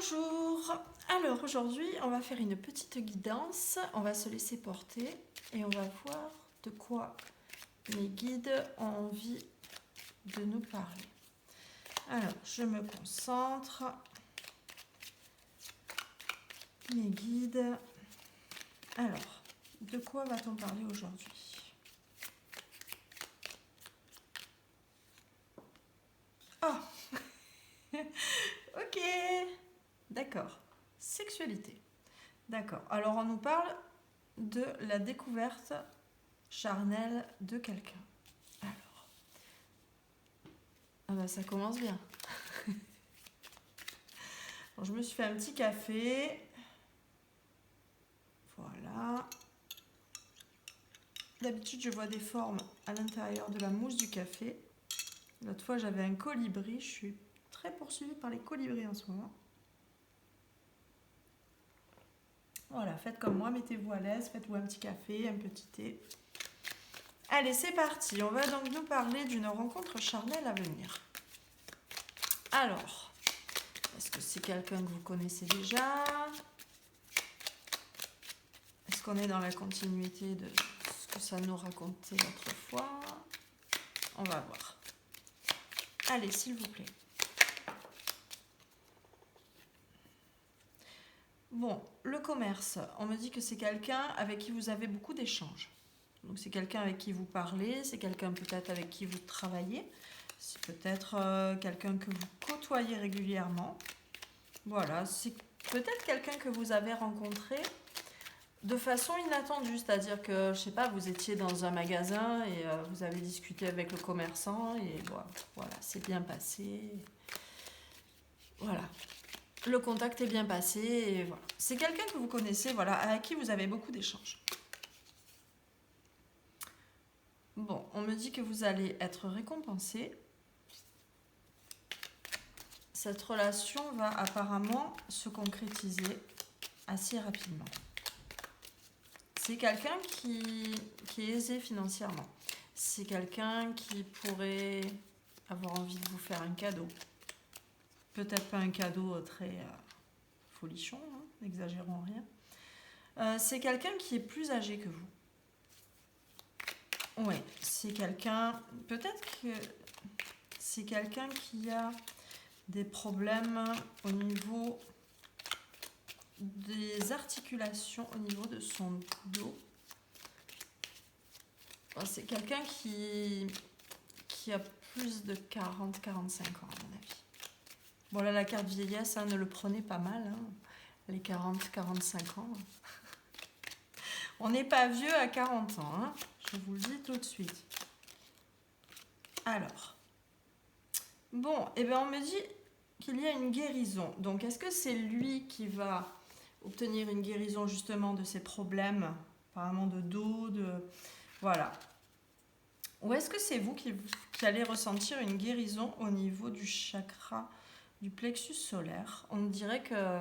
Bonjour. Alors aujourd'hui on va faire une petite guidance, on va se laisser porter et on va voir de quoi mes guides ont envie de nous parler. Alors je me concentre, mes guides. Alors de quoi va-t-on parler aujourd'hui? Ah ok, d'accord, sexualité. D'accord, alors on nous parle de la découverte charnelle de quelqu'un. Alors, ah bah ça commence bien. Alors, je me suis fait un petit café. Voilà. D'habitude, je vois des formes à l'intérieur de la mousse du café. L'autre fois, j'avais un colibri. Je suis très poursuivie par les colibris en ce moment. Voilà, faites comme moi, mettez-vous à l'aise, faites-vous un petit café, un petit thé. Allez, c'est parti. On va donc nous parler d'une rencontre charnelle à venir. Alors, est-ce que c'est quelqu'un que vous connaissez déjà? Est-ce qu'on est dans la continuité de ce que ça nous racontait l'autre fois? On va voir. Allez, s'il vous plaît. Bon, le commerce, on me dit que c'est quelqu'un avec qui vous avez beaucoup d'échanges. Donc c'est quelqu'un avec qui vous parlez, c'est quelqu'un peut-être avec qui vous travaillez, c'est peut-être quelqu'un que vous côtoyez régulièrement. Voilà, c'est peut-être quelqu'un que vous avez rencontré de façon inattendue, c'est-à-dire que, je sais pas, vous étiez dans un magasin et vous avez discuté avec le commerçant et voilà, c'est bien passé. Voilà. Le contact est bien passé et voilà. C'est quelqu'un que vous connaissez, voilà, avec qui vous avez beaucoup d'échanges. Bon, on me dit que vous allez être récompensé. Cette relation va apparemment se concrétiser assez rapidement. C'est quelqu'un qui est aisé financièrement. C'est quelqu'un qui pourrait avoir envie de vous faire un cadeau. Peut-être pas un cadeau très folichon, hein, n'exagérons rien. C'est quelqu'un qui est plus âgé que vous. Oui, c'est quelqu'un, peut-être que c'est quelqu'un qui a des problèmes au niveau des articulations, au niveau de son dos. C'est quelqu'un qui a plus de 40-45 ans à mon avis. Bon là la carte vieillesse, hein, ne le prenez pas mal, hein, les 40-45 ans. On n'est pas vieux à 40 ans, hein, je vous le dis tout de suite. Alors, bon, et bien on me dit qu'il y a une guérison. Donc est-ce que c'est lui qui va obtenir une guérison justement de ses problèmes, apparemment de dos, voilà. Ou est-ce que c'est vous qui allez ressentir une guérison au niveau du chakra du plexus solaire? On dirait que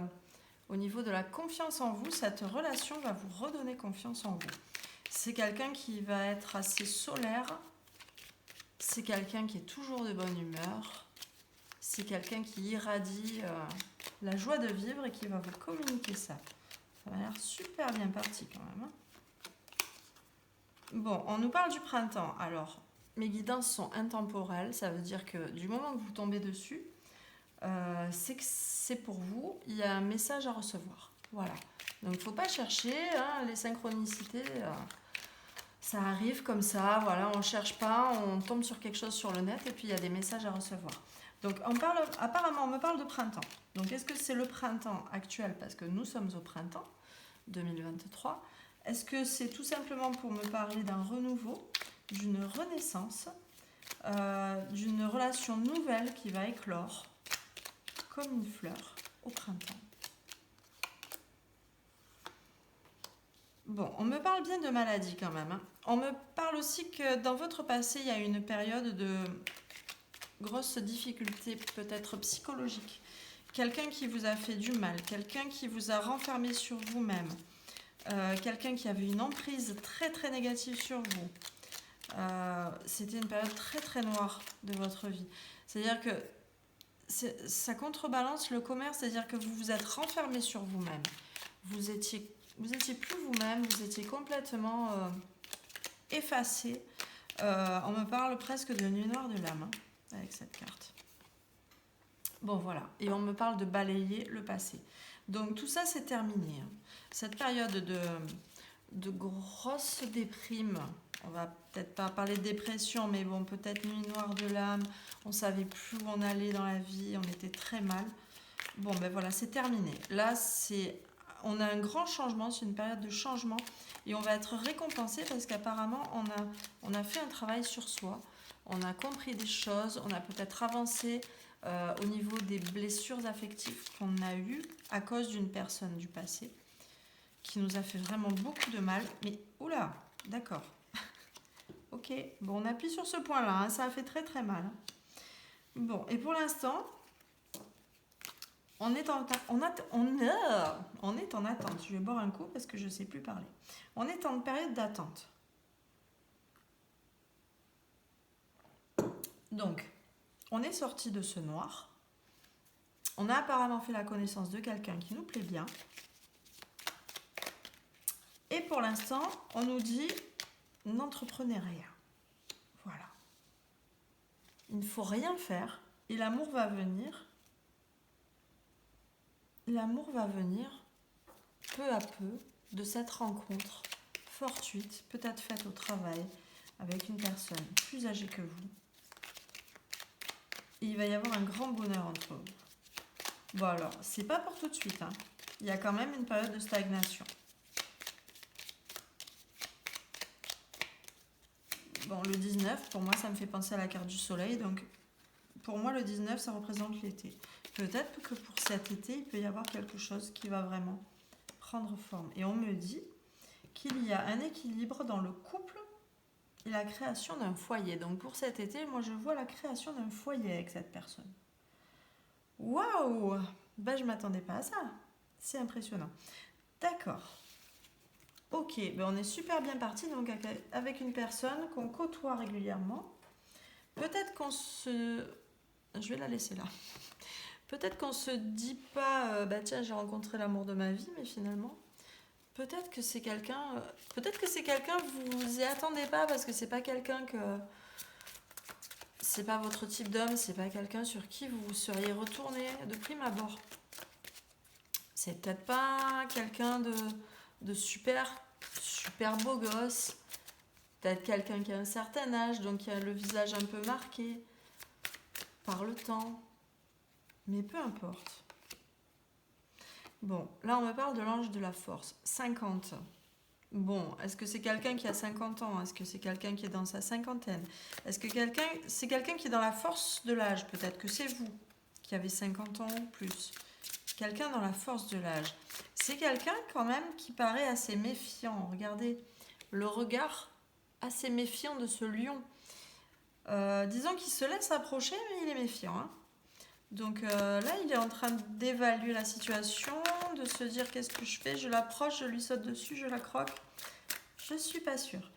au niveau de la confiance en vous, cette relation va vous redonner confiance en vous. C'est quelqu'un qui va être assez solaire, c'est quelqu'un qui est toujours de bonne humeur, c'est quelqu'un qui irradie la joie de vivre et qui va vous communiquer ça. Ça m'a l'air super bien parti quand même. Hein. Bon, on nous parle du printemps. Alors, mes guidances sont intemporelles. Ça veut dire que du moment que vous tombez dessus, c'est que c'est pour vous. Il y a un message à recevoir. Voilà. Donc, il ne faut pas chercher. Hein, les synchronicités, ça arrive comme ça. Voilà, on ne cherche pas. On tombe sur quelque chose sur le net et puis il y a des messages à recevoir. Donc, apparemment, on me parle de printemps. Donc, est-ce que c'est le printemps actuel? Parce que nous sommes au printemps 2023. Est-ce que c'est tout simplement pour me parler d'un renouveau, d'une renaissance, d'une relation nouvelle qui va éclore comme une fleur au printemps? Bon, on me parle bien de maladie quand même. Hein. On me parle aussi que dans votre passé, il y a une période de grosses difficultés, peut-être psychologiques. Quelqu'un qui vous a fait du mal, quelqu'un qui vous a renfermé sur vous-même. Quelqu'un qui avait une emprise très très négative sur vous. C'était une période très très noire de votre vie. C'est-à-dire que ça contrebalance le commerce, c'est-à-dire que vous vous êtes renfermé sur vous-même. Vous étiez plus vous-même, vous étiez complètement effacé. On me parle presque de nuit noire de l'âme hein, avec cette carte. Bon voilà, et on me parle de balayer le passé. Donc tout ça c'est terminé. Hein. Cette période de grosse déprime, on va peut-être pas parler de dépression, mais bon, peut-être nuit noire de l'âme, on savait plus où on allait dans la vie, on était très mal. Bon, ben voilà, c'est terminé. Là, on a un grand changement, c'est une période de changement, et on va être récompensé parce qu'apparemment, on a fait un travail sur soi, on a compris des choses, on a peut-être avancé au niveau des blessures affectives qu'on a eues à cause d'une personne du passé qui nous a fait vraiment beaucoup de mal. Mais, oula, d'accord. Ok, bon, on appuie sur ce point-là, hein, ça a fait très très mal. Bon, et pour l'instant, on est en attente. Je vais boire un coup parce que je ne sais plus parler. On est en période d'attente. Donc, on est sorti de ce noir. On a apparemment fait la connaissance de quelqu'un qui nous plaît bien. Et pour l'instant, on nous dit n'entreprenez rien. Voilà. Il ne faut rien faire et l'amour va venir. L'amour va venir peu à peu de cette rencontre fortuite, peut-être faite au travail, avec une personne plus âgée que vous. Et il va y avoir un grand bonheur entre vous. Bon alors, c'est pas pour tout de suite. Hein. Il y a quand même une période de stagnation. Bon, le 19, pour moi, ça me fait penser à la carte du soleil. Donc, pour moi, le 19, ça représente l'été. Peut-être que pour cet été, il peut y avoir quelque chose qui va vraiment prendre forme. Et on me dit qu'il y a un équilibre dans le couple et la création d'un foyer. Donc, pour cet été, moi, je vois la création d'un foyer avec cette personne. Waouh! Ben, je ne m'attendais pas à ça. C'est impressionnant. D'accord. Ok, ben on est super bien parti donc avec une personne qu'on côtoie régulièrement. Peut-être qu'on se... Je vais la laisser là. Peut-être qu'on se dit pas, bah tiens, j'ai rencontré l'amour de ma vie, mais finalement, peut-être que c'est quelqu'un... vous vous y attendez pas parce que c'est pas quelqu'un que... C'est pas votre type d'homme, c'est pas quelqu'un sur qui vous seriez retourné de prime abord. C'est peut-être pas quelqu'un de super beau gosse. Peut-être quelqu'un qui a un certain âge, donc qui a le visage un peu marqué par le temps. Mais peu importe. Bon, là on me parle de l'ange de la force. 50. Bon, est-ce que c'est quelqu'un qui a 50 ans? Est-ce que c'est quelqu'un qui est dans sa cinquantaine? Est-ce que c'est quelqu'un qui est dans la force de l'âge? Peut-être que c'est vous qui avez 50 ans ou plus. Quelqu'un dans la force de l'âge. C'est quelqu'un quand même qui paraît assez méfiant. Regardez le regard assez méfiant de ce lion. Disons qu'il se laisse approcher, mais il est méfiant. Hein. Donc là, il est en train d'évaluer la situation, de se dire qu'est-ce que je fais? Je l'approche, je lui saute dessus, je la croque. Je suis pas sûre.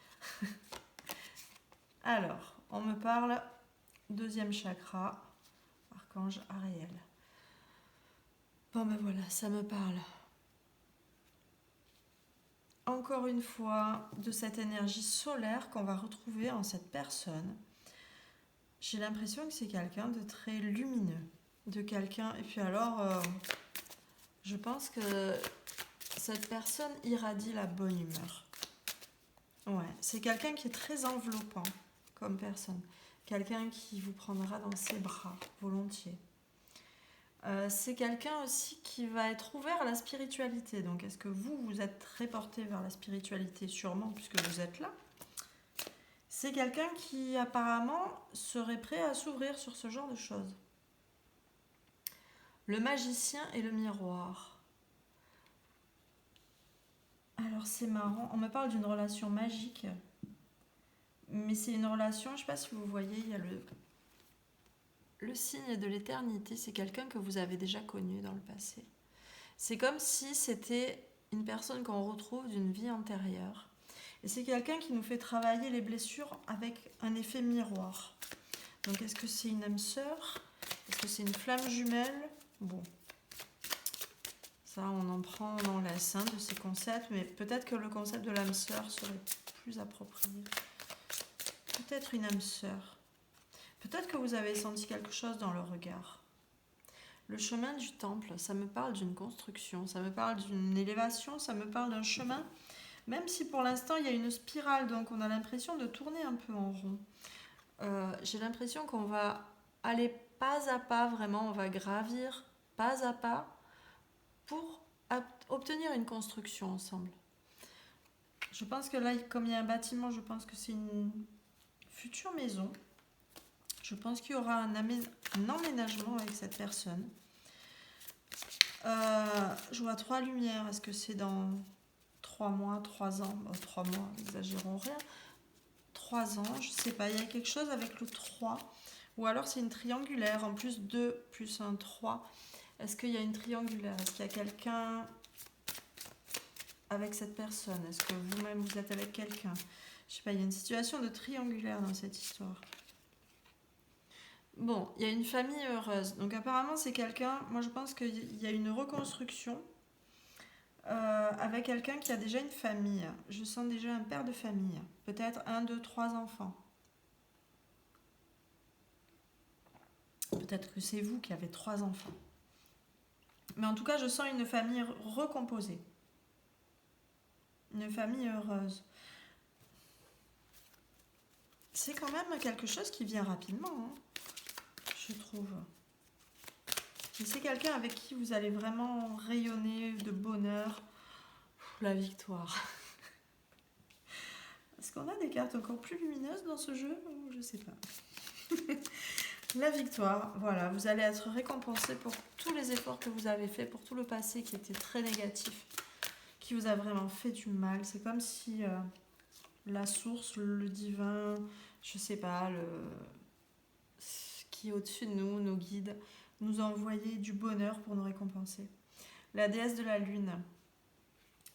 Alors, on me parle deuxième chakra, archange Ariel. Bon ben voilà, ça me parle. Encore une fois, de cette énergie solaire qu'on va retrouver en cette personne. J'ai l'impression que c'est quelqu'un de très lumineux, de quelqu'un... Et puis alors, je pense que cette personne irradie la bonne humeur. Ouais, c'est quelqu'un qui est très enveloppant comme personne. Quelqu'un qui vous prendra dans ses bras volontiers. C'est quelqu'un aussi qui va être ouvert à la spiritualité. Donc, est-ce que vous êtes très porté vers la spiritualité? Sûrement, puisque vous êtes là. C'est quelqu'un qui, apparemment, serait prêt à s'ouvrir sur ce genre de choses. Le magicien et le miroir. Alors, c'est marrant. On me parle d'une relation magique. Mais c'est une relation, je ne sais pas si vous voyez, il y a le signe de l'éternité. C'est quelqu'un que vous avez déjà connu dans le passé. C'est comme si c'était une personne qu'on retrouve d'une vie antérieure. Et c'est quelqu'un qui nous fait travailler les blessures avec un effet miroir. Donc est-ce que c'est une âme sœur? Est-ce que c'est une flamme jumelle? Bon, ça on en prend, on en laisse de ces concepts, mais peut-être que le concept de l'âme sœur serait plus approprié. Peut-être une âme sœur. Peut-être que vous avez senti quelque chose dans le regard. Le chemin du temple, ça me parle d'une construction, ça me parle d'une élévation, ça me parle d'un chemin, même si pour l'instant il y a une spirale, donc on a l'impression de tourner un peu en rond. J'ai l'impression qu'on va aller pas à pas, vraiment, on va gravir pas à pas pour obtenir une construction ensemble. Je pense que là, comme il y a un bâtiment, je pense que c'est une future maison. Je pense qu'il y aura un emménagement avec cette personne. Je vois 3 lumières. Est-ce que c'est dans 3 mois, 3 ans? 3 mois, n'exagérons rien. 3 ans, je sais pas. Il y a quelque chose avec le 3. Ou alors c'est une triangulaire. En plus 2 plus 1, 3. Est-ce qu'il y a une triangulaire? Est-ce qu'il y a quelqu'un avec cette personne? Est-ce que vous-même vous êtes avec quelqu'un? Je sais pas, il y a une situation de triangulaire dans cette histoire. Bon, il y a une famille heureuse. Donc apparemment c'est quelqu'un, moi je pense qu'il y a une reconstruction avec quelqu'un qui a déjà une famille. Je sens déjà un père de famille. Peut-être 1, 2, 3 enfants. Peut-être que c'est vous qui avez 3 enfants. Mais en tout cas je sens une famille recomposée. Une famille heureuse. C'est quand même quelque chose qui vient rapidement, je trouve. Et c'est quelqu'un avec qui vous allez vraiment rayonner de bonheur. La victoire. Est-ce qu'on a des cartes encore plus lumineuses dans ce jeu? Je sais pas. La victoire, voilà, vous allez être récompensé pour tous les efforts que vous avez faits, pour tout le passé qui était très négatif, qui vous a vraiment fait du mal. C'est comme si la source, le divin, je sais pas, ce qui est au-dessus de nous, nos guides, nous a envoyé du bonheur pour nous récompenser. La déesse de la lune.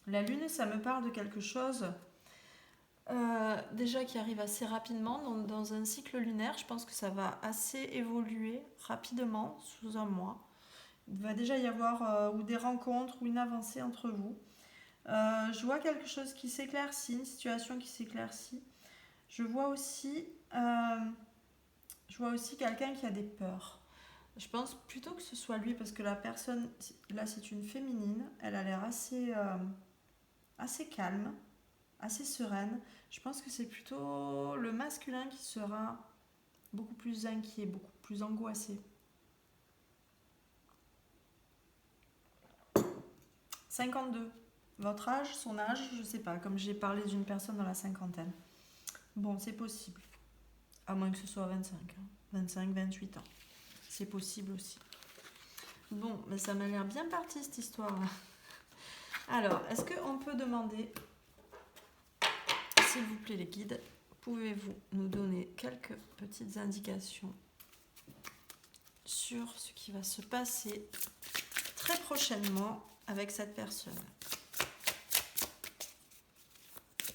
La lune, ça me parle de quelque chose déjà qui arrive assez rapidement dans un cycle lunaire. Je pense que ça va assez évoluer rapidement, sous un mois. Il va déjà y avoir ou des rencontres ou une avancée entre vous. Je vois quelque chose qui s'éclaircit, une situation qui s'éclaircit. Je vois aussi quelqu'un qui a des peurs. Je pense plutôt que ce soit lui, parce que la personne, là c'est une féminine, elle a l'air assez calme, assez sereine. Je pense que c'est plutôt le masculin qui sera beaucoup plus inquiet, beaucoup plus angoissé. 52. Votre âge, son âge, je sais pas, comme j'ai parlé d'une personne dans la cinquantaine. Bon, c'est possible. À moins que ce soit 25, 25, 28 ans. C'est possible aussi. Bon, mais ça m'a l'air bien parti cette histoire-là. Alors, est-ce qu'on peut demander, s'il vous plaît les guides, pouvez-vous nous donner quelques petites indications sur ce qui va se passer très prochainement avec cette personne?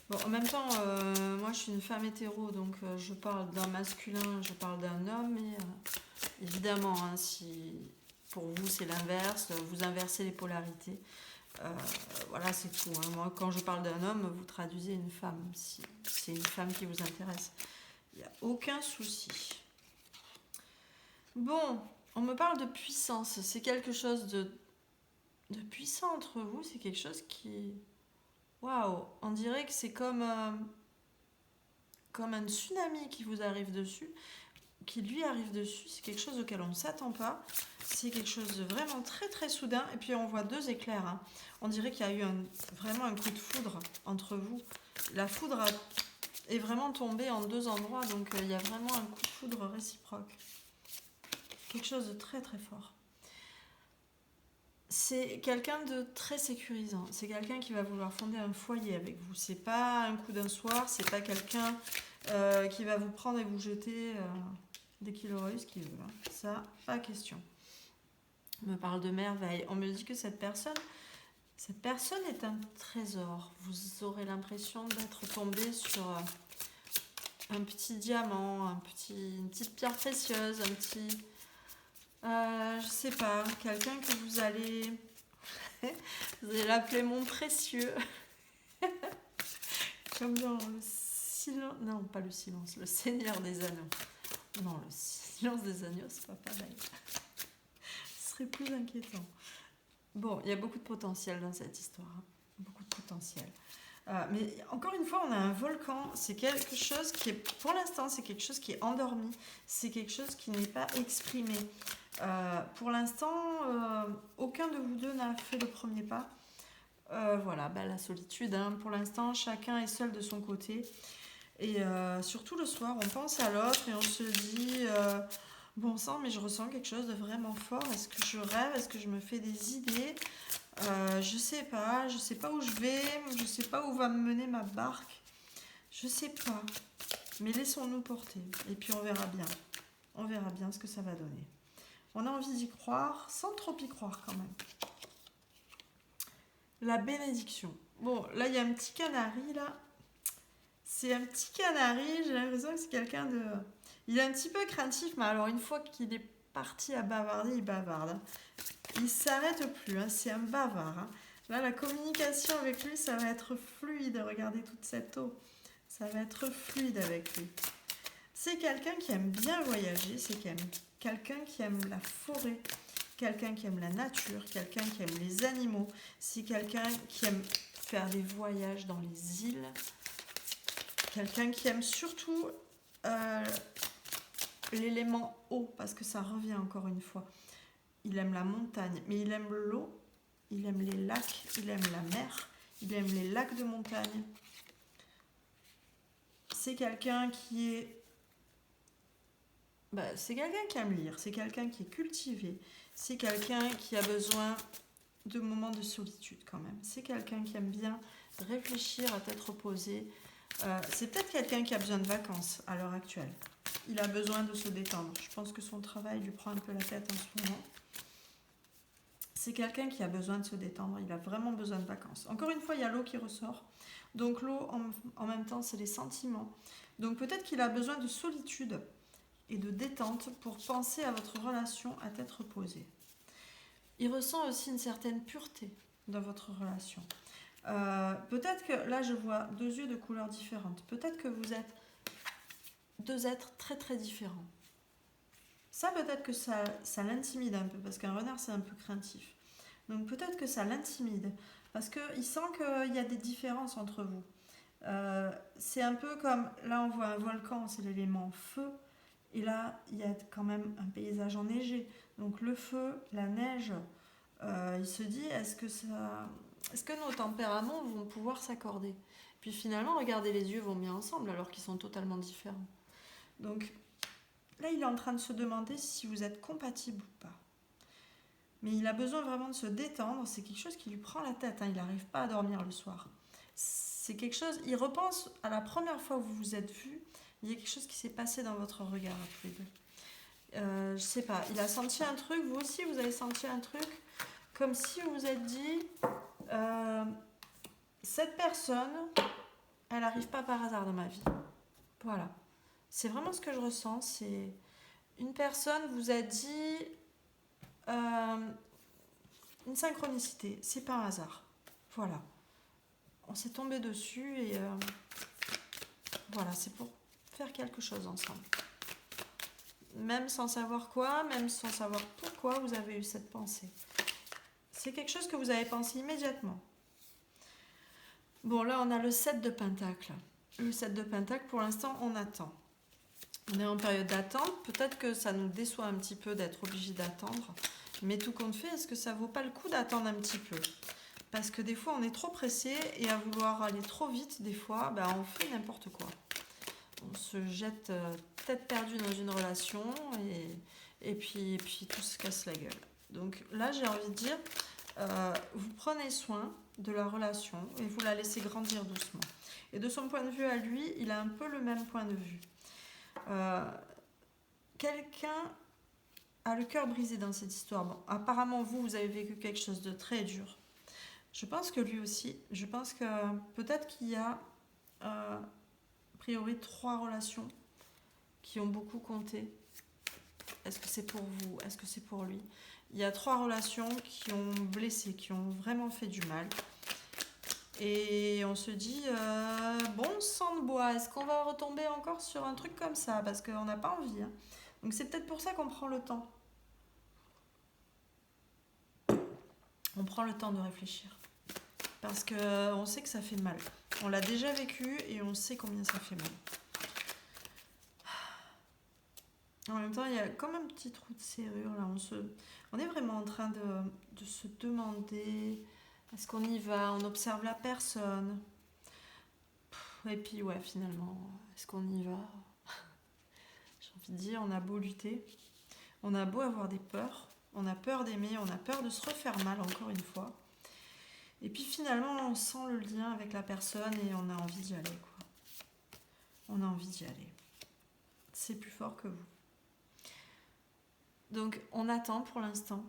Bon, en même temps, moi je suis une femme hétéro, donc je parle d'un masculin, je parle d'un homme, et évidemment, si pour vous c'est l'inverse, vous inversez les polarités. Voilà, c'est tout. Moi, quand je parle d'un homme, vous traduisez une femme, si c'est une femme qui vous intéresse. Il n'y a aucun souci. Bon, on me parle de puissance. C'est quelque chose de puissant entre vous. C'est quelque chose qui... Waouh, on dirait que c'est comme un tsunami qui vous arrive dessus, qui lui arrive dessus. C'est quelque chose auquel on ne s'attend pas. C'est quelque chose de vraiment très très soudain. Et puis on voit 2 éclairs. On dirait qu'il y a eu vraiment un coup de foudre entre vous. La foudre est vraiment tombée en 2 endroits. Donc il y a vraiment un coup de foudre réciproque. Quelque chose de très très fort. C'est quelqu'un de très sécurisant. C'est quelqu'un qui va vouloir fonder un foyer avec vous. C'est pas un coup d'un soir. C'est pas quelqu'un qui va vous prendre et vous jeter dès qu'il aura eu ce qu'il veut. Ça, pas question. On me parle de merveille. On me dit que cette personne est un trésor. Vous aurez l'impression d'être tombé sur un petit diamant, une petite pierre précieuse, un petit... je sais pas, quelqu'un que vous allez... vous allez l'appeler mon précieux. Comme dans le silence... Non, pas le silence, le Seigneur des Anneaux. Non, le silence des agneaux, c'est pas pareil. Ce serait plus inquiétant. Bon, il y a beaucoup de potentiel dans cette histoire. Hein. Beaucoup de potentiel. Mais encore une fois, on a un volcan. C'est quelque chose qui est, pour l'instant, c'est quelque chose qui est endormi. C'est quelque chose qui n'est pas exprimé. Pour l'instant, aucun de vous deux n'a fait le premier pas. Voilà, la solitude. Hein. Pour l'instant, chacun est seul de son côté. Et surtout le soir, on pense à l'autre et on se dit bon sang, mais je ressens quelque chose de vraiment fort. Est-ce que je rêve? Est-ce que je me fais des idées? Je sais pas où je vais, je sais pas où va me mener ma barque. Je sais pas. Mais laissons-nous porter. Et puis on verra bien. On verra bien ce que ça va donner. On a envie d'y croire, sans trop y croire quand même. La bénédiction. Bon, là il y a un petit canari là. C'est un petit canari, j'ai l'impression que c'est quelqu'un de... Il est un petit peu craintif, mais alors une fois qu'il est parti à bavarder, il bavarde. Hein. Il s'arrête plus, hein. C'est un bavard. Hein. Là, la communication avec lui, ça va être fluide. Regardez toute cette eau. Ça va être fluide avec lui. C'est quelqu'un qui aime bien voyager, c'est quelqu'un qui aime la forêt, quelqu'un qui aime la nature, quelqu'un qui aime les animaux, c'est quelqu'un qui aime faire des voyages dans les îles. Quelqu'un qui aime surtout l'élément eau, parce que ça revient encore une fois. Il aime la montagne, mais il aime l'eau, il aime les lacs, il aime la mer, il aime les lacs de montagne. C'est quelqu'un qui est... c'est quelqu'un qui aime lire, c'est quelqu'un qui est cultivé, c'est quelqu'un qui a besoin de moments de solitude quand même. C'est quelqu'un qui aime bien réfléchir à tête reposée. C'est peut-être quelqu'un qui a besoin de vacances à l'heure actuelle. Il a besoin de se détendre. Je pense que son travail lui prend un peu la tête en ce moment. C'est quelqu'un qui a besoin de se détendre. Il a vraiment besoin de vacances. Encore une fois, il y a l'eau qui ressort. Donc l'eau, en même temps, c'est les sentiments. Donc peut-être qu'il a besoin de solitude et de détente pour penser à votre relation à tête reposée. Il ressent aussi une certaine pureté dans votre relation. Peut-être que là je vois deux yeux de couleurs différentes. Peut-être que vous êtes deux êtres très très différents. Ça peut-être que ça l'intimide un peu parce qu'un renard c'est un peu craintif. Donc peut-être que ça l'intimide parce qu'il sent qu'il y a des différences entre vous. C'est un peu comme là on voit un volcan, c'est l'élément feu. Et là il y a quand même un paysage enneigé. Donc le feu, la neige, il se dit est-ce que nos tempéraments vont pouvoir s'accorder? Puis finalement, regardez, les yeux vont bien ensemble alors qu'ils sont totalement différents. Donc là, il est en train de se demander si vous êtes compatible ou pas. Mais il a besoin vraiment de se détendre. C'est quelque chose qui lui prend la tête. Hein. Il n'arrive pas à dormir le soir. C'est quelque chose... Il repense à la première fois où vous vous êtes vus. Il y a quelque chose qui s'est passé dans votre regard à tous les deux. Je sais pas. Il a senti un truc. Vous aussi, vous avez senti un truc. Comme si vous vous êtes dit... cette personne, elle n'arrive pas par hasard dans ma vie. Voilà. C'est vraiment ce que je ressens. C'est une personne vous a dit une synchronicité. C'est pas un hasard. Voilà. On s'est tombé dessus et voilà, c'est pour faire quelque chose ensemble. Même sans savoir quoi, même sans savoir pourquoi vous avez eu cette pensée. C'est quelque chose que vous avez pensé immédiatement. Bon, là, on a le 7 de Pentacle. Le 7 de Pentacle, pour l'instant, on attend. On est en période d'attente. Peut-être que ça nous déçoit un petit peu d'être obligé d'attendre. Mais tout compte fait, est-ce que ça vaut pas le coup d'attendre un petit peu? Parce que des fois, on est trop pressé et à vouloir aller trop vite, des fois, on fait n'importe quoi. On se jette tête perdue dans une relation et puis tout se casse la gueule. Donc là, j'ai envie de dire, vous prenez soin de la relation et vous la laissez grandir doucement. Et de son point de vue à lui, il a un peu le même point de vue. Quelqu'un a le cœur brisé dans cette histoire. Bon, apparemment, vous avez vécu quelque chose de très dur. Je pense que lui aussi, je pense que peut-être qu'il y a priori 3 relations qui ont beaucoup compté. Est-ce que c'est pour vous? Est-ce que c'est pour lui? Il y a 3 relations qui ont blessé, qui ont vraiment fait du mal. Et on se dit, bon sang de bois, est-ce qu'on va retomber encore sur un truc comme ça? Parce qu'on n'a pas envie. Hein. Donc c'est peut-être pour ça qu'on prend le temps. On prend le temps de réfléchir. Parce qu'on sait que ça fait mal. On l'a déjà vécu et on sait combien ça fait mal. En même temps, il y a comme un petit trou de serrure là. On est vraiment en train de se demander est-ce qu'on y va? On observe la personne. Et puis, ouais, finalement, est-ce qu'on y va? J'ai envie de dire, on a beau lutter, on a beau avoir des peurs, on a peur d'aimer, on a peur de se refaire mal encore une fois. Et puis finalement, on sent le lien avec la personne et on a envie d'y aller, quoi. On a envie d'y aller. C'est plus fort que vous. Donc, on attend pour l'instant.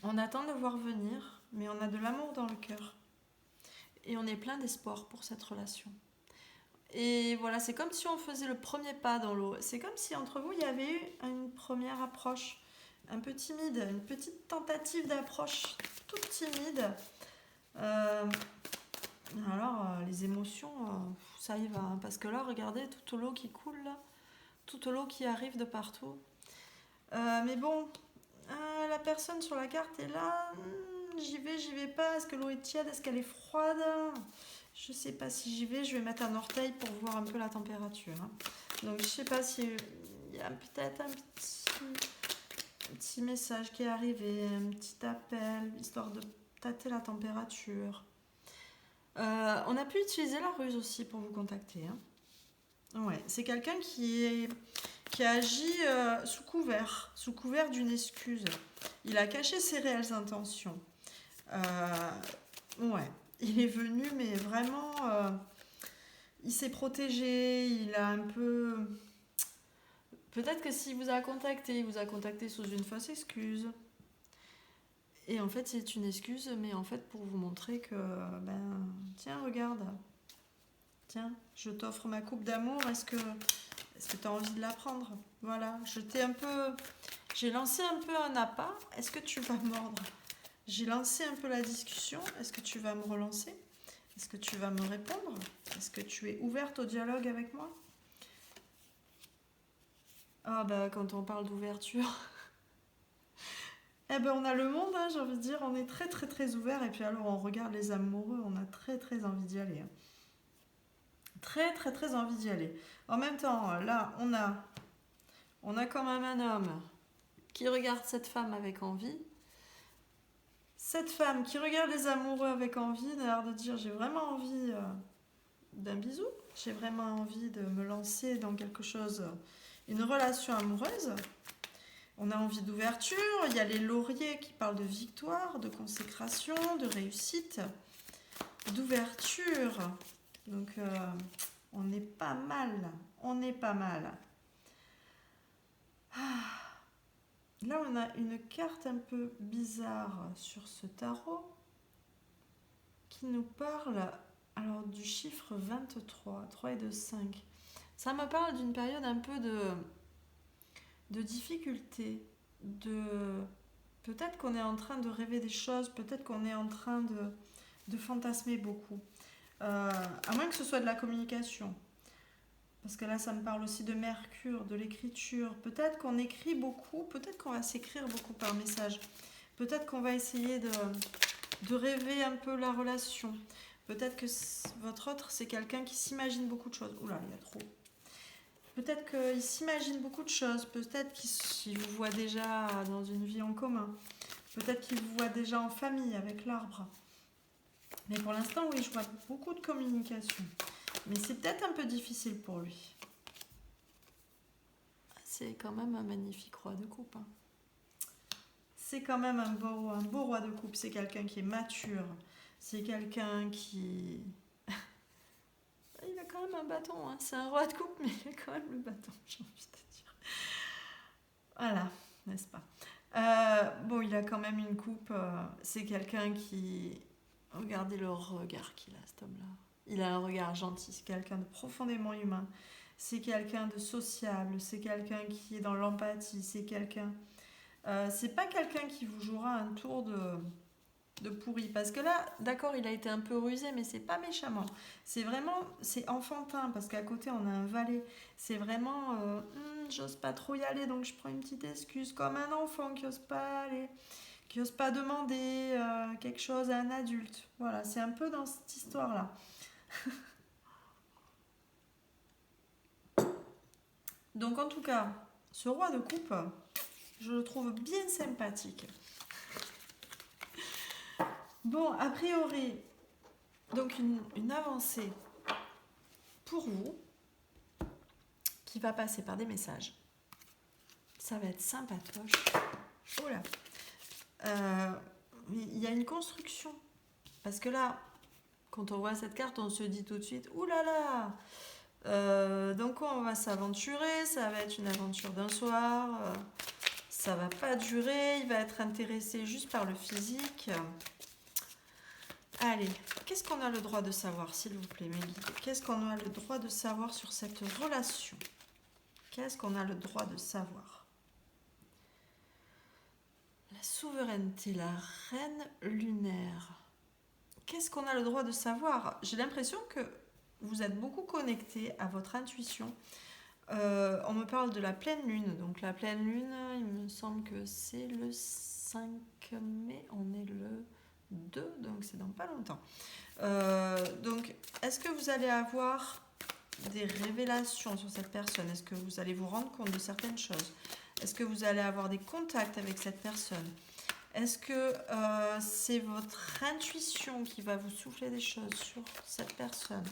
On attend de voir venir, mais on a de l'amour dans le cœur. Et on est plein d'espoir pour cette relation. Et voilà, c'est comme si on faisait le premier pas dans l'eau. C'est comme si entre vous, il y avait eu une première approche, un peu timide, une petite tentative d'approche, toute timide. Les émotions, ça y va. Hein, parce que là, regardez, toute l'eau qui coule, là, toute l'eau qui arrive de partout. Mais bon, la personne sur la carte est là. J'y vais pas. Est-ce que l'eau est tiède? Est-ce qu'elle est froide? Je sais pas si j'y vais. Je vais mettre un orteil pour voir un peu la température. Hein. Donc je sais pas si il y a peut-être un petit message qui est arrivé, un petit appel, histoire de tâter la température. On a pu utiliser la ruse aussi pour vous contacter. Hein. Ouais, c'est quelqu'un qui agit sous couvert d'une excuse. Il a caché ses réelles intentions. Ouais, il est venu, mais vraiment, il s'est protégé, il a un peu... Peut-être que s'il vous a contacté, il vous a contacté sous une fausse excuse. Et en fait, c'est une excuse, mais en fait, pour vous montrer que, tiens, regarde, tiens, je t'offre ma coupe d'amour, est-ce que tu as envie de la prendre? Voilà, j'ai lancé un peu un appât, est-ce que tu vas mordre? J'ai lancé un peu la discussion, est-ce que tu vas me relancer? Est-ce que tu vas me répondre? Est-ce que tu es ouverte au dialogue avec moi? Ah quand on parle d'ouverture... on a le monde, hein, j'ai envie de dire, on est très très très ouvert et puis alors on regarde les amoureux, on a très très envie d'y aller. Hein. Très très très envie d'y aller. En même temps, là, on a quand même un homme qui regarde cette femme avec envie. Cette femme qui regarde les amoureux avec envie, a l'air de dire j'ai vraiment envie d'un bisou, j'ai vraiment envie de me lancer dans quelque chose, une relation amoureuse. On a envie d'ouverture, il y a les lauriers qui parlent de victoire, de consécration, de réussite, d'ouverture. Donc on est pas mal, on est pas mal. Là on a une carte un peu bizarre sur ce tarot qui nous parle alors du chiffre 23, 3 et 2, 5. Ça me parle d'une période un peu de difficulté, peut-être qu'on est en train de rêver des choses, peut-être qu'on est en train de fantasmer beaucoup. À moins que ce soit de la communication. Parce que là, ça me parle aussi de Mercure, de l'écriture. Peut-être qu'on écrit beaucoup, peut-être qu'on va s'écrire beaucoup par message. Peut-être qu'on va essayer de rêver un peu la relation. Peut-être que votre autre, c'est quelqu'un qui s'imagine beaucoup de choses. Oula, il y a trop. Peut-être qu'il s'imagine beaucoup de choses. Peut-être qu'il vous voit déjà dans une vie en commun. Peut-être qu'il vous voit déjà en famille avec l'arbre. Mais pour l'instant, oui, je vois beaucoup de communication. Mais c'est peut-être un peu difficile pour lui. C'est quand même un magnifique roi de coupe. Hein. C'est quand même un beau roi de coupe. C'est quelqu'un qui est mature. C'est quelqu'un qui... Il a quand même un bâton. Hein. C'est un roi de coupe, mais il a quand même le bâton, j'ai envie de dire. Voilà, n'est-ce pas? Il a quand même une coupe. C'est quelqu'un qui... Regardez le regard qu'il a, cet homme-là. il a un regard gentil, c'est quelqu'un de profondément humain, c'est quelqu'un de sociable, c'est quelqu'un qui est dans l'empathie, c'est quelqu'un... c'est pas quelqu'un qui vous jouera un tour de pourri. Parce que là, d'accord, il a été un peu rusé, mais c'est pas méchamment. C'est vraiment, c'est enfantin, parce qu'à côté, on a un valet. C'est vraiment, j'ose pas trop y aller, donc je prends une petite excuse, comme un enfant qui ose pas aller, qui ose pas demander quelque chose à un adulte. Voilà, c'est un peu dans cette histoire-là. Donc en tout cas, ce roi de coupe, je le trouve bien sympathique. Bon, a priori, donc une avancée pour vous qui va passer par des messages. Ça va être sympatoche. Oh là. Il y a une construction. Parce que là, quand on voit cette carte, on se dit tout de suite, ouh là là, dans quoi on va s'aventurer, ça va être une aventure d'un soir, ça va pas durer, il va être intéressé juste par le physique. Allez, qu'est-ce qu'on a le droit de savoir, s'il vous plaît, mes guides? Qu'est-ce qu'on a le droit de savoir sur cette relation? Qu'est-ce qu'on a le droit de savoir? La souveraineté, la reine lunaire. Qu'est-ce qu'on a le droit de savoir? J'ai l'impression que vous êtes beaucoup connecté à votre intuition. On me parle de la pleine lune. Donc la pleine lune, il me semble que c'est le 5 mai. On est le 2, donc c'est dans pas longtemps. Donc, est-ce que vous allez avoir des révélations sur cette personne? Est-ce que vous allez vous rendre compte de certaines choses? Est-ce que vous allez avoir des contacts avec cette personne? Est-ce que c'est votre intuition qui va vous souffler des choses sur cette personne?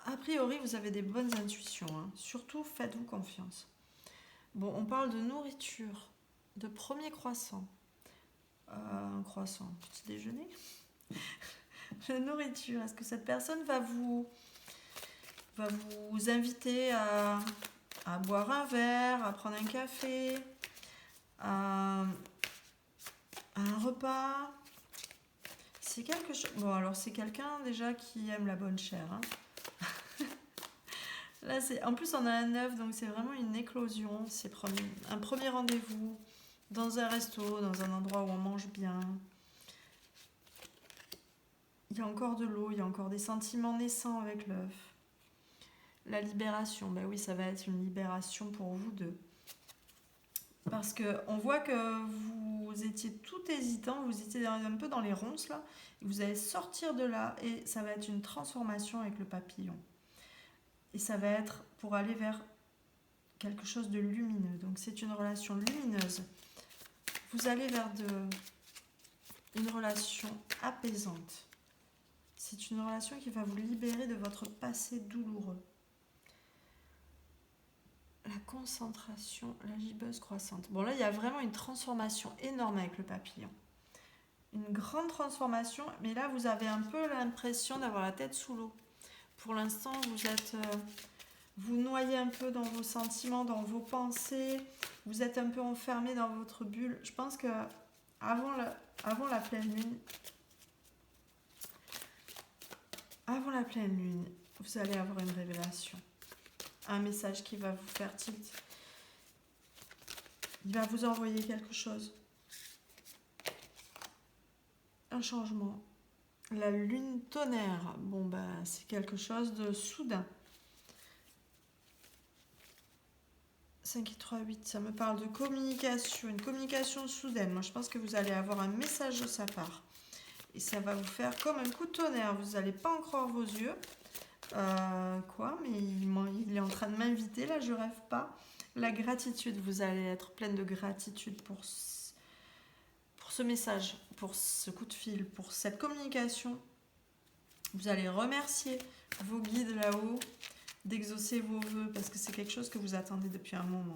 A priori, vous avez des bonnes intuitions. Hein. Surtout, faites-vous confiance. Bon, on parle de nourriture, de premier croissant. Un croissant, petit déjeuner. La nourriture, est-ce que cette personne va vous inviter à boire un verre, à prendre un café, à un repas? C'est quelque chose... Bon, alors c'est quelqu'un déjà qui aime la bonne chair. Hein. Là, en plus, on a un œuf, donc c'est vraiment une éclosion. C'est un premier rendez-vous dans un resto, dans un endroit où on mange bien. Il y a encore de l'eau, il y a encore des sentiments naissants avec l'œuf. La libération, ben oui, ça va être une libération pour vous deux. Parce qu'on voit que vous étiez tout hésitant, vous étiez un peu dans les ronces là, vous allez sortir de là et ça va être une transformation avec le papillon. Et ça va être pour aller vers quelque chose de lumineux. Donc c'est une relation lumineuse. Vous allez vers une relation apaisante. C'est une relation qui va vous libérer de votre passé douloureux. La concentration, la gibbeuse croissante. Bon là, il y a vraiment une transformation énorme avec le papillon. Une grande transformation, mais là, vous avez un peu l'impression d'avoir la tête sous l'eau. Pour l'instant, vous noyez un peu dans vos sentiments, dans vos pensées. Vous êtes un peu enfermé dans votre bulle. Je pense que avant la pleine lune, vous allez avoir une révélation. Un message qui va vous faire tilt. Il va vous envoyer quelque chose. Un changement. La lune tonnerre. Bon, bah, c'est quelque chose de soudain. 5, 3, 8, ça me parle de communication. Une communication soudaine. Moi, je pense que vous allez avoir un message de sa part. Et ça va vous faire comme un coup de tonnerre. Vous n'allez pas en croire vos yeux. Mais il est en train de m'inviter, là, je rêve pas. La gratitude, vous allez être pleine de gratitude pour ce message, pour ce coup de fil, pour cette communication. Vous allez remercier vos guides là-haut d'exaucer vos vœux parce que c'est quelque chose que vous attendez depuis un moment.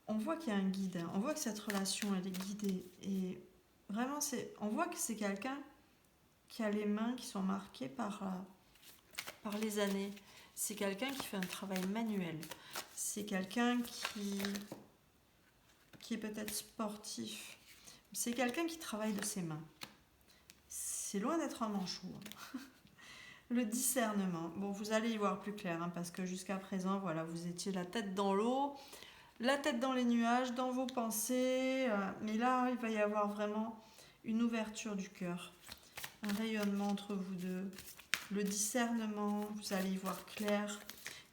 On voit qu'il y a un guide, on voit que cette relation, elle est guidée. Et vraiment, on voit que c'est quelqu'un qui a les mains qui sont marquées par les années. C'est quelqu'un qui fait un travail manuel. C'est quelqu'un qui est peut-être sportif. C'est quelqu'un qui travaille de ses mains. c'est loin d'être un manchou. Le discernement. Bon, vous allez y voir plus clair, parce que jusqu'à présent, voilà, vous étiez la tête dans l'eau, la tête dans les nuages, dans vos pensées. Mais là, il va y avoir vraiment une ouverture du cœur, un rayonnement entre vous deux. Le discernement, vous allez y voir clair.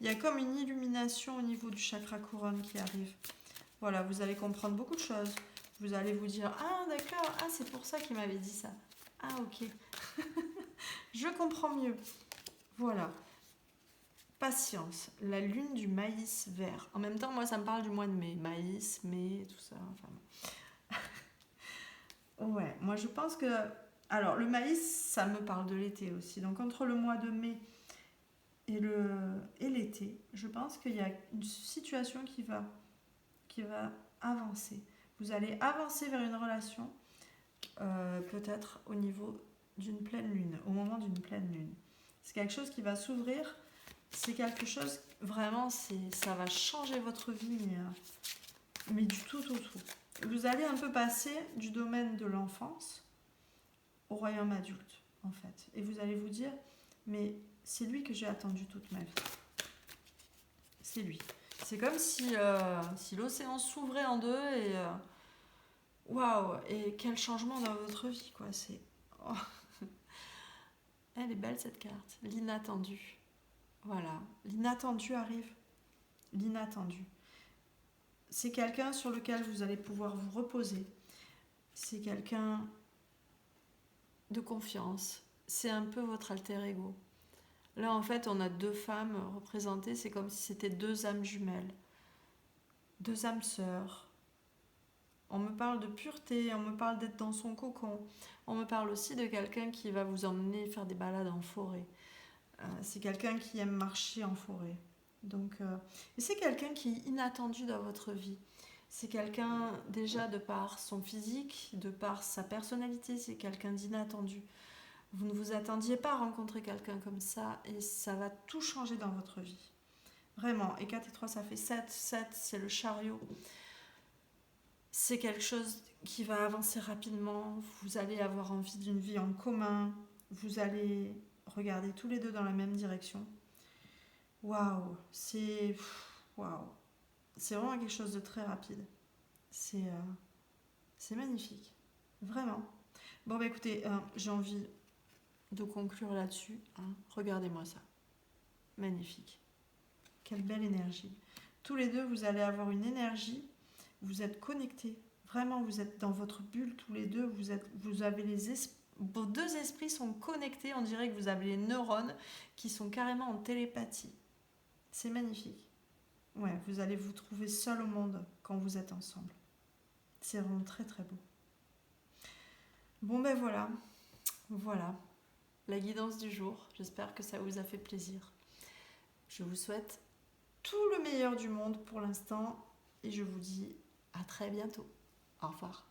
Il y a comme une illumination au niveau du chakra couronne qui arrive. Voilà, vous allez comprendre beaucoup de choses. Vous allez vous dire, ah d'accord, ah c'est pour ça qu'il m'avait dit ça. Ah ok, je comprends mieux. Voilà. Patience, la lune du maïs vert. En même temps, moi ça me parle du mois de mai. Maïs, mai, tout ça. Enfin... Ouais, moi je pense que... Alors le maïs, ça me parle de l'été aussi. Donc entre le mois de mai et l'été, je pense qu'il y a une situation qui va avancer. Vous allez avancer vers une relation, peut-être au niveau d'une pleine lune, au moment d'une pleine lune. C'est quelque chose qui va s'ouvrir, c'est quelque chose, vraiment, ça va changer votre vie, mais du tout au tout. Vous allez un peu passer du domaine de l'enfance au royaume adulte, en fait. Et vous allez vous dire, mais c'est lui que j'ai attendu toute ma vie. C'est lui. C'est comme si l'océan s'ouvrait en deux et waouh, et quel changement dans votre vie, quoi. C'est oh. Elle est belle cette carte, l'inattendu. Voilà, l'inattendu arrive. L'inattendu. C'est quelqu'un sur lequel vous allez pouvoir vous reposer. C'est quelqu'un de confiance. C'est un peu votre alter ego. Là, en fait, on a deux femmes représentées. C'est comme si c'était deux âmes jumelles. Deux âmes sœurs. On me parle de pureté, on me parle d'être dans son cocon. On me parle aussi de quelqu'un qui va vous emmener faire des balades en forêt. C'est quelqu'un qui aime marcher en forêt. Donc, et c'est quelqu'un qui est inattendu dans votre vie. C'est quelqu'un, déjà, de par son physique, de par sa personnalité, c'est quelqu'un d'inattendu. Vous ne vous attendiez pas à rencontrer quelqu'un comme ça et ça va tout changer dans votre vie. Vraiment. Et 4 et 3, ça fait 7. 7, c'est le chariot. C'est quelque chose qui va avancer rapidement. Vous allez avoir envie d'une vie en commun. Vous allez regarder tous les deux dans la même direction. Waouh, c'est vraiment quelque chose de très rapide. C'est magnifique, vraiment. Bon bah écoutez, j'ai envie de conclure là-dessus. Regardez-moi ça, magnifique. Quelle belle énergie. Tous les deux, vous allez avoir une énergie. Vous êtes connectés. Vraiment, vous êtes dans votre bulle tous les deux. Vous avez vos deux esprits sont connectés. On dirait que vous avez les neurones qui sont carrément en télépathie. C'est magnifique. Ouais, vous allez vous trouver seul au monde quand vous êtes ensemble. C'est vraiment très très beau. Bon ben voilà. Voilà. La guidance du jour. J'espère que ça vous a fait plaisir. Je vous souhaite tout le meilleur du monde pour l'instant et je vous dis à très bientôt. Au revoir.